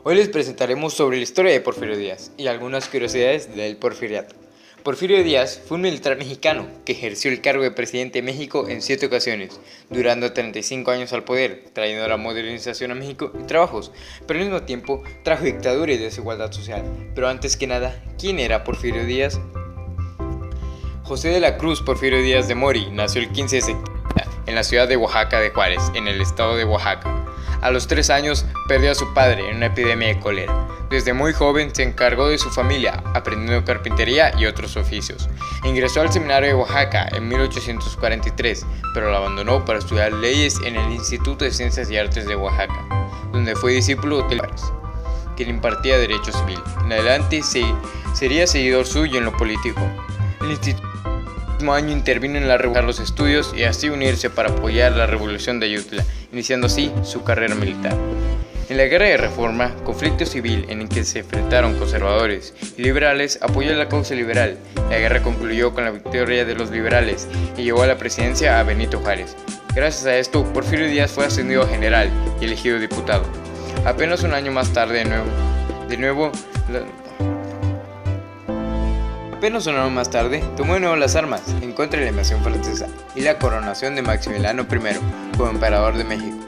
Hoy les presentaremos sobre la historia de Porfirio Díaz y algunas curiosidades del porfiriato. Porfirio Díaz fue un militar mexicano que ejerció el cargo de presidente de México en 7 ocasiones, durando 35 años al poder, trayendo la modernización a México y trabajos, pero al mismo tiempo trajo dictadura y desigualdad social. Pero antes que nada, ¿quién era Porfirio Díaz? José de la Cruz Porfirio Díaz de Mori nació el 15 de septiembre en la ciudad de Oaxaca de Juárez, en el estado de Oaxaca. A los 3 años perdió a su padre en una epidemia de cólera. Desde muy joven se encargó de su familia, aprendiendo carpintería y otros oficios. Ingresó al seminario de Oaxaca en 1843, pero lo abandonó para estudiar leyes en el Instituto de Ciencias y Artes de Oaxaca, donde fue discípulo de Juárez, quien impartía derecho civil. En adelante sería seguidor suyo en lo político. El instituto el mismo año intervino en la revolución de los estudios y así unirse para apoyar la revolución de Ayutla, iniciando así su carrera militar. En la Guerra de Reforma, conflicto civil en el que se enfrentaron conservadores y liberales, apoyó la causa liberal. La guerra concluyó con la victoria de los liberales y llevó a la presidencia a Benito Juárez. Gracias a esto, Porfirio Díaz fue ascendido a general y elegido diputado. Apenas un año más tarde, tomó de nuevo las armas en contra de la invasión francesa y la coronación de Maximiliano I como emperador de México.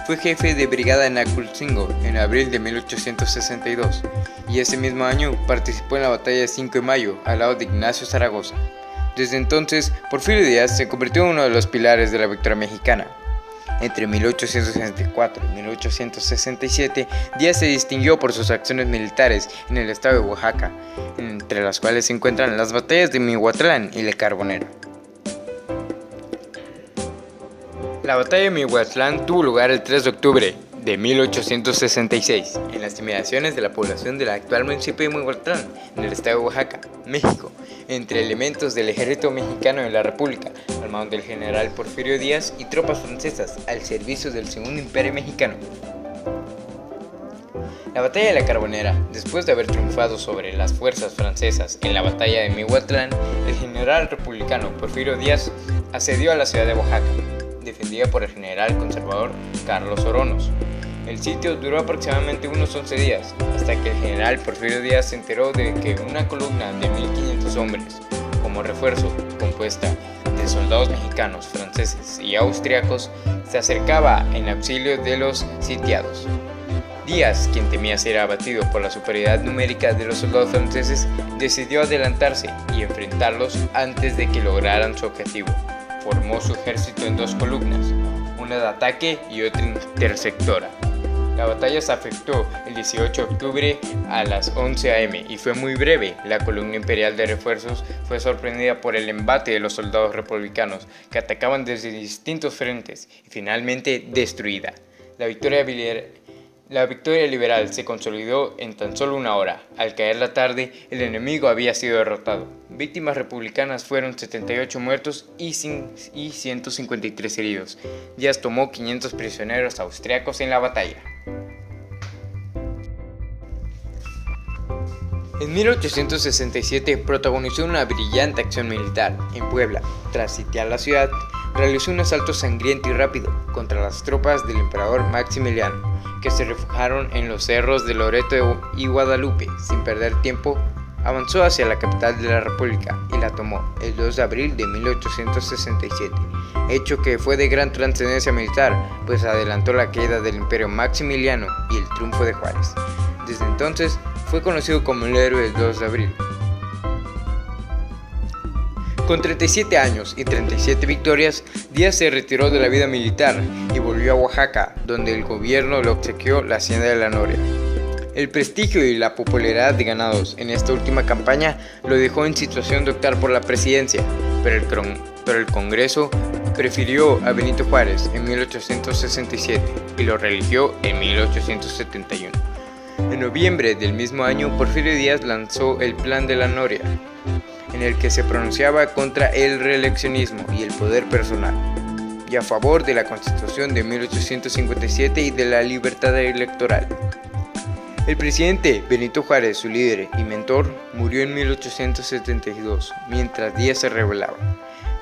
Fue jefe de brigada en Aculcingo en abril de 1862 y ese mismo año participó en la batalla de 5 de Mayo al lado de Ignacio Zaragoza. Desde entonces, Porfirio Díaz se convirtió en uno de los pilares de la victoria mexicana. Entre 1864 y 1867, Díaz se distinguió por sus acciones militares en el estado de Oaxaca, entre las cuales se encuentran las batallas de Mihuatlán y La Carbonera. La batalla de Mihuatlán tuvo lugar el 3 de octubre de 1866 en las inmediaciones de la población del actual municipio de Mihuatlán, en el estado de Oaxaca, México, entre elementos del ejército mexicano de la República, al mando del general Porfirio Díaz y tropas francesas al servicio del Segundo Imperio Mexicano. La batalla de La Carbonera, después de haber triunfado sobre las fuerzas francesas en la batalla de Mihuatlán, el general republicano Porfirio Díaz asedió a la ciudad de Oaxaca, defendida por el general conservador Carlos Oronos. El sitio duró aproximadamente unos 11 días, hasta que el general Porfirio Díaz se enteró de que una columna de 1.500 hombres, como refuerzo, compuesta de soldados mexicanos, franceses y austriacos, se acercaba en auxilio de los sitiados. Díaz, quien temía ser abatido por la superioridad numérica de los soldados franceses, decidió adelantarse y enfrentarlos antes de que lograran su objetivo. Formó su ejército en 2 columnas, una de ataque y otra interceptora. La batalla se efectuó el 18 de octubre a las 11 a.m. y fue muy breve. La columna imperial de refuerzos fue sorprendida por el embate de los soldados republicanos que atacaban desde distintos frentes y finalmente destruida. La victoria liberal se consolidó en tan solo una hora. Al caer la tarde, el enemigo había sido derrotado. Víctimas republicanas fueron 78 muertos y 153 heridos. Díaz tomó 500 prisioneros austriacos en la batalla. En 1867 protagonizó una brillante acción militar en Puebla. Tras sitiar la ciudad, realizó un asalto sangriento y rápido contra las tropas del emperador Maximiliano, que se refugiaron en los cerros de Loreto y Guadalupe. Sin perder tiempo, avanzó hacia la capital de la República y la tomó el 2 de abril de 1867, hecho que fue de gran trascendencia militar, pues adelantó la caída del imperio Maximiliano y el triunfo de Juárez. Desde entonces, fue conocido como el héroe del 2 de abril. Con 37 años y 37 victorias, Díaz se retiró de la vida militar y volvió a Oaxaca, donde el gobierno le obsequió la hacienda de la Noria. El prestigio y la popularidad de Granados en esta última campaña lo dejó en situación de optar por la presidencia, pero el Congreso prefirió a Benito Juárez en 1867 y lo reeligió en 1871. En noviembre del mismo año, Porfirio Díaz lanzó el Plan de la Noria, en el que se pronunciaba contra el reeleccionismo y el poder personal, y a favor de la Constitución de 1857 y de la libertad electoral. El presidente Benito Juárez, su líder y mentor, murió en 1872, mientras Díaz se rebelaba.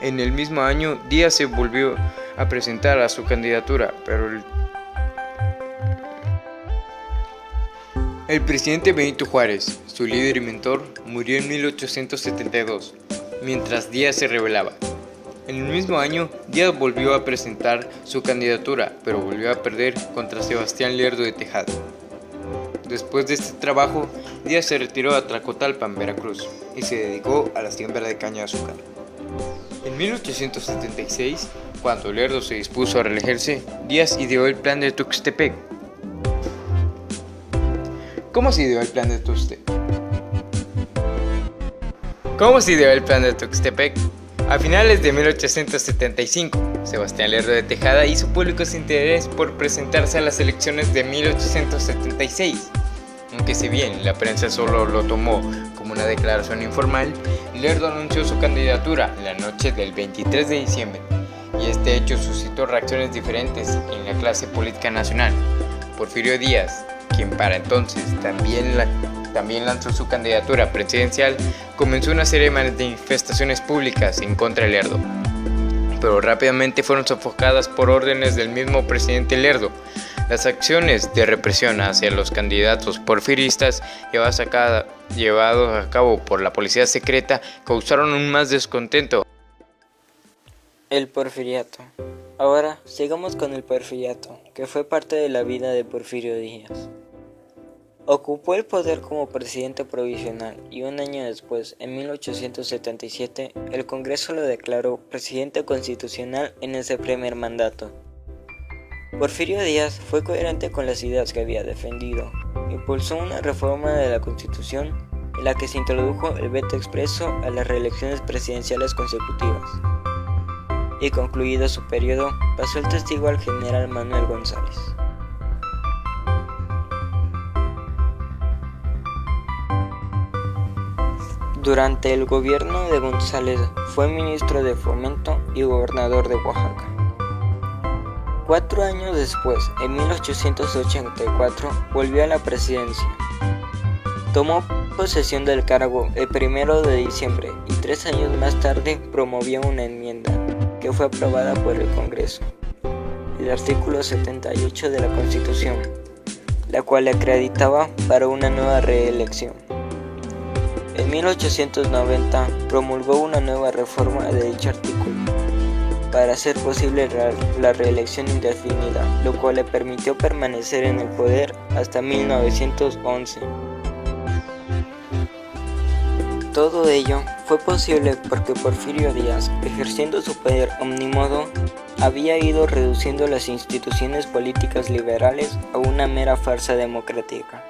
En el mismo año, Díaz se volvió a presentar a su candidatura, pero El presidente Benito Juárez, su líder y mentor, murió en 1872, mientras Díaz se rebelaba. En el mismo año, Díaz volvió a presentar su candidatura, pero volvió a perder contra Sebastián Lerdo de Tejada. Después de este trabajo, Díaz se retiró a Tlacotalpan, Veracruz, y se dedicó a la siembra de caña de azúcar. En 1876, cuando Lerdo se dispuso a reelegirse, Díaz ideó el plan de Tuxtepec. ¿Cómo se ideó el plan de Tuxtepec? A finales de 1875, Sebastián Lerdo de Tejada hizo público su interés por presentarse a las elecciones de 1876. Aunque si bien la prensa solo lo tomó como una declaración informal, Lerdo anunció su candidatura la noche del 23 de diciembre, y este hecho suscitó reacciones diferentes en la clase política nacional. Porfirio Díaz, quien para entonces también lanzó su candidatura presidencial, comenzó una serie de manifestaciones públicas en contra de Lerdo, pero rápidamente fueron sofocadas por órdenes del mismo presidente Lerdo. Las acciones de represión hacia los candidatos porfiristas llevados a cabo por la policía secreta causaron aún más descontento. El Porfiriato. Ahora sigamos con el Porfiriato, que fue parte de la vida de Porfirio Díaz. Ocupó el poder como presidente provisional y un año después, en 1877, el Congreso lo declaró presidente constitucional en ese primer mandato. Porfirio Díaz fue coherente con las ideas que había defendido. Impulsó una reforma de la Constitución en la que se introdujo el veto expreso a las reelecciones presidenciales consecutivas. Y concluido su periodo, pasó el testigo al general Manuel González. Durante el gobierno de González fue ministro de Fomento y gobernador de Oaxaca. 4 años después, en 1884, volvió a la presidencia. Tomó posesión del cargo el 1 de diciembre y 3 años más tarde promovió una enmienda que fue aprobada por el Congreso, el artículo 78 de la Constitución, la cual le acreditaba para una nueva reelección. En 1890 promulgó una nueva reforma de dicho artículo para hacer posible la reelección indefinida, lo cual le permitió permanecer en el poder hasta 1911. Todo ello fue posible porque Porfirio Díaz, ejerciendo su poder omnímodo, había ido reduciendo las instituciones políticas liberales a una mera farsa democrática.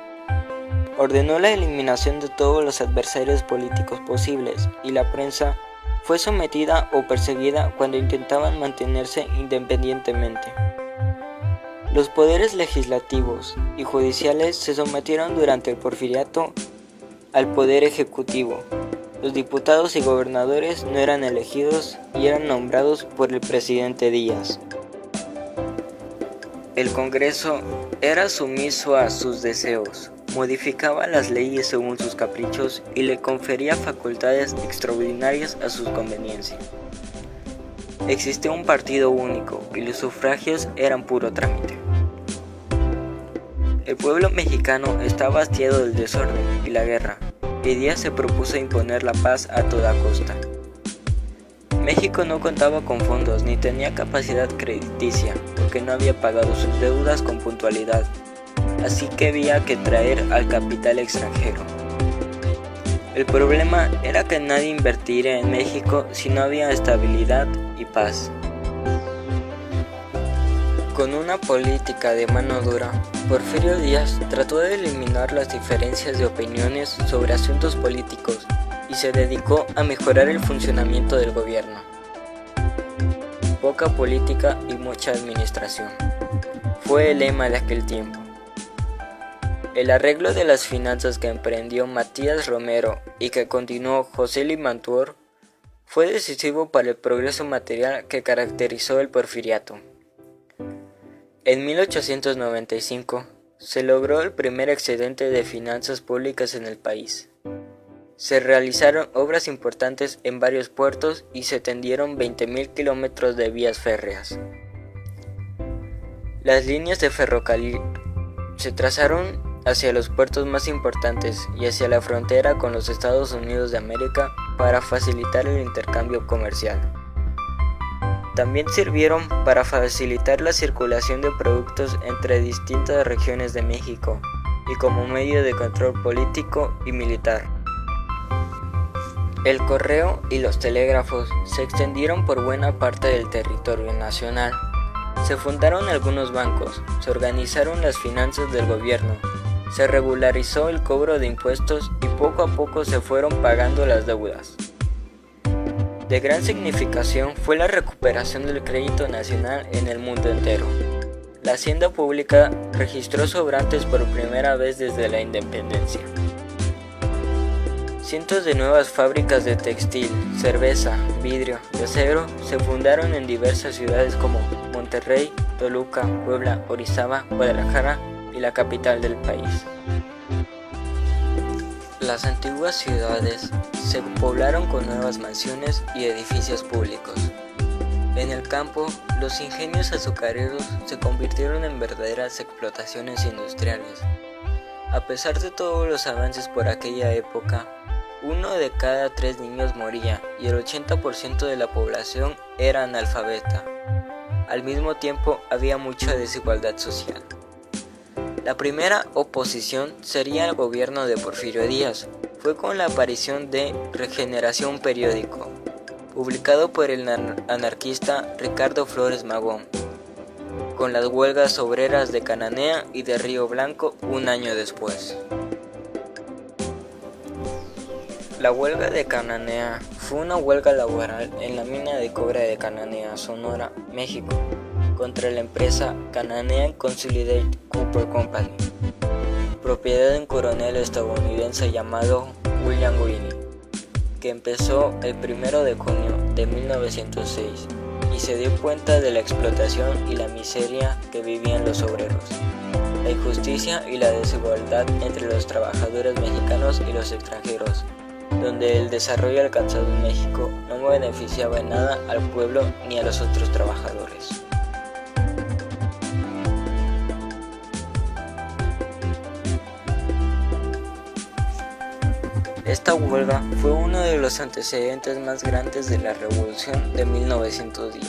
Ordenó la eliminación de todos los adversarios políticos posibles y la prensa fue sometida o perseguida cuando intentaban mantenerse independientemente. Los poderes legislativos y judiciales se sometieron durante el Porfiriato al poder ejecutivo. Los diputados y gobernadores no eran elegidos y eran nombrados por el presidente Díaz. El Congreso era sumiso a sus deseos, modificaba las leyes según sus caprichos y le confería facultades extraordinarias a su conveniencia. Existía un partido único y los sufragios eran puro trámite. El pueblo mexicano estaba hastiado del desorden y la guerra, y Díaz se propuso imponer la paz a toda costa. México no contaba con fondos ni tenía capacidad crediticia porque no había pagado sus deudas con puntualidad, así que había que traer al capital extranjero. El problema era que nadie invertiría en México si no había estabilidad y paz. Con una política de mano dura, Porfirio Díaz trató de eliminar las diferencias de opiniones sobre asuntos políticos y se dedicó a mejorar el funcionamiento del gobierno. Poca política y mucha administración fue el lema de aquel tiempo. El arreglo de las finanzas que emprendió Matías Romero y que continuó José Limantur fue decisivo para el progreso material que caracterizó el Porfiriato. En 1895 se logró el primer excedente de finanzas públicas en el país. Se realizaron obras importantes en varios puertos y se tendieron 20.000 kilómetros de vías férreas. Las líneas de ferrocarril se trazaron hacia los puertos más importantes y hacia la frontera con los Estados Unidos de América para facilitar el intercambio comercial. También sirvieron para facilitar la circulación de productos entre distintas regiones de México y como medio de control político y militar. El correo y los telégrafos se extendieron por buena parte del territorio nacional. Se fundaron algunos bancos, se organizaron las finanzas del gobierno, se regularizó el cobro de impuestos y poco a poco se fueron pagando las deudas. De gran significación fue la recuperación del crédito nacional en el mundo entero. La hacienda pública registró sobrantes por primera vez desde la independencia. Cientos de nuevas fábricas de textil, cerveza, vidrio y acero se fundaron en diversas ciudades como Monterrey, Toluca, Puebla, Orizaba, Guadalajara y la capital del país. Las antiguas ciudades se poblaron con nuevas mansiones y edificios públicos. En el campo, los ingenios azucareros se convirtieron en verdaderas explotaciones industriales. A pesar de todos los avances por aquella época, 1 de cada 3 niños moría y el 80% de la población era analfabeta. Al mismo tiempo, había mucha desigualdad social. La primera oposición sería al gobierno de Porfirio Díaz. Fue con la aparición de Regeneración Periódico, publicado por el anarquista Ricardo Flores Magón, con las huelgas obreras de Cananea y de Río Blanco un año después. La huelga de Cananea fue una huelga laboral en la mina de cobre de Cananea, Sonora, México, contra la empresa Cananea Consolidated Copper Company, propiedad de un coronel estadounidense llamado William Greene, que empezó el 1 de junio de 1906 y se dio cuenta de la explotación y la miseria que vivían los obreros, la injusticia y la desigualdad entre los trabajadores mexicanos y los extranjeros, donde el desarrollo alcanzado en México no beneficiaba en nada al pueblo ni a los otros trabajadores. Esta huelga fue uno de los antecedentes más grandes de la Revolución de 1910.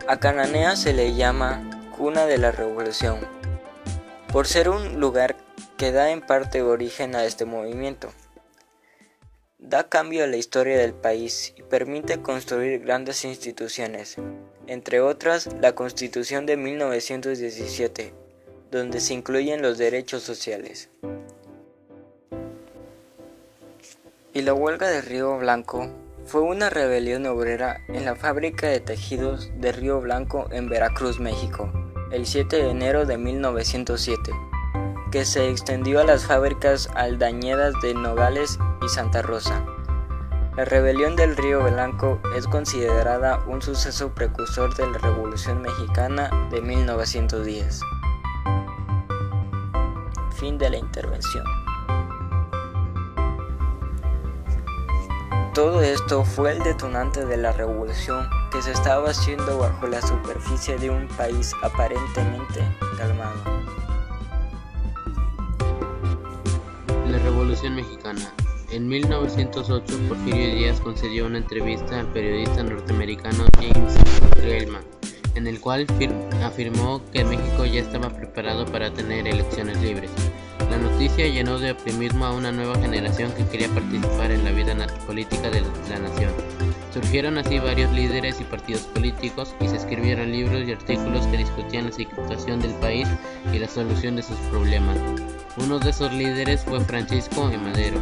A Cananea se le llama Cuna de la Revolución, por ser un lugar que da en parte origen a este movimiento. Da cambio a la historia del país y permite construir grandes instituciones, entre otras la Constitución de 1917, donde se incluyen los derechos sociales. Y la huelga de Río Blanco fue una rebelión obrera en la fábrica de tejidos de Río Blanco en Veracruz, México, el 7 de enero de 1907, que se extendió a las fábricas aldañedas de Nogales y Santa Rosa. La rebelión del Río Blanco es considerada un suceso precursor de la Revolución Mexicana de 1910. Fin de la intervención. Todo esto fue el detonante de la revolución que se estaba haciendo bajo la superficie de un país aparentemente calmado. La Revolución Mexicana. En 1908, Porfirio Díaz concedió una entrevista al periodista norteamericano James Gilman, en el cual afirmó que México ya estaba preparado para tener elecciones libres. La noticia llenó de optimismo a una nueva generación que quería participar en la vida política de la nación. Surgieron así varios líderes y partidos políticos y se escribieron libros y artículos que discutían la situación del país y la solución de sus problemas. Uno de esos líderes fue Francisco I. Madero.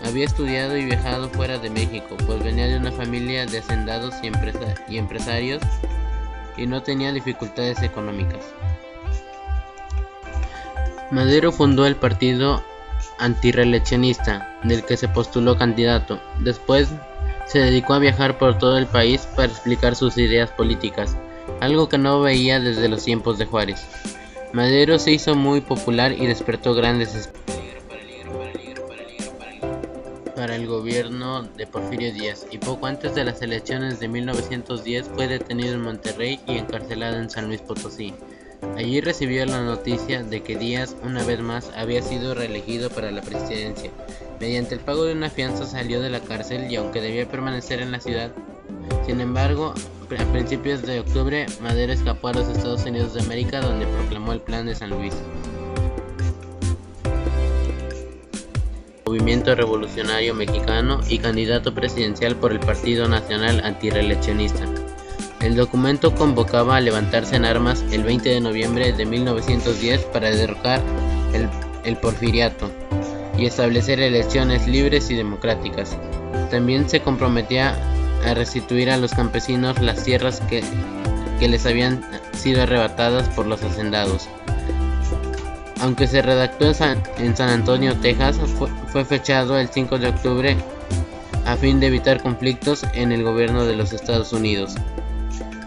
Había estudiado y viajado fuera de México, pues venía de una familia de hacendados y empresarios y no tenía dificultades económicas. Madero fundó el partido antirreeleccionista, del que se postuló candidato. Después se dedicó a viajar por todo el país para explicar sus ideas políticas, algo que no veía desde los tiempos de Juárez. Madero se hizo muy popular y despertó grandes expectativas para el gobierno de Porfirio Díaz, y poco antes de las elecciones de 1910 fue detenido en Monterrey y encarcelado en San Luis Potosí. Allí recibió la noticia de que Díaz una vez más había sido reelegido para la presidencia. Mediante el pago de una fianza salió de la cárcel y aunque debía permanecer en la ciudad, sin embargo, a principios de octubre, Madero escapó a los Estados Unidos de América, donde proclamó el Plan de San Luis. Movimiento Revolucionario Mexicano y candidato presidencial por el Partido Nacional Antirreeleccionista. El documento convocaba a levantarse en armas el 20 de noviembre de 1910 para derrocar el porfiriato y establecer elecciones libres y democráticas. También se comprometía a restituir a los campesinos las tierras que les habían sido arrebatadas por los hacendados. Aunque se redactó en San Antonio, Texas, fue fechado el 5 de octubre a fin de evitar conflictos en el gobierno de los Estados Unidos.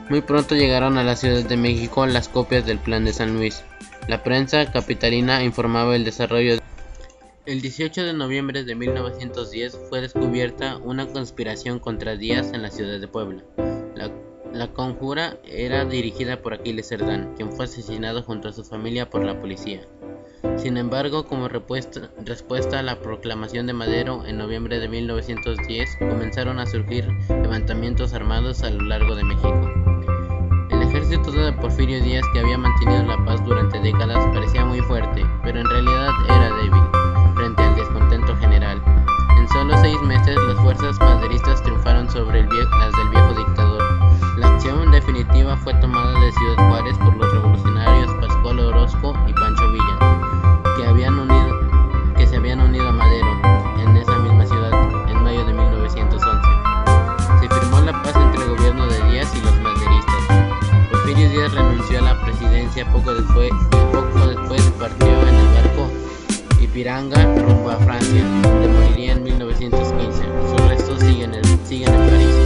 Muy pronto llegaron a la Ciudad de México las copias del Plan de San Luis. La prensa capitalina informaba el desarrollo. El 18 de noviembre de 1910 fue descubierta una conspiración contra Díaz en la ciudad de Puebla. La conjura era dirigida por Aquiles Cerdán, quien fue asesinado junto a su familia por la policía. Sin embargo, como respuesta a la proclamación de Madero en noviembre de 1910, comenzaron a surgir levantamientos armados a lo largo de México. El ejército de Porfirio Díaz, que había mantenido la paz durante décadas, parecía muy fuerte, pero en realidad era débil frente al descontento general. En solo 6 meses, las fuerzas maderistas triunfaron sobre las del viejo dictador. La acción definitiva fue tomada de Ciudad Juárez por los revolucionarios Pascual Orozco y Pancho Villa, que se habían unido a Madero en esa misma ciudad en mayo de 1911. Se firmó la paz entre el gobierno de Díaz y los maderistas. Porfirio Díaz renunció a la presidencia poco después partió en el barco Ipiranga rumbo a Francia, donde moriría en 1915. Sus restos siguen en París.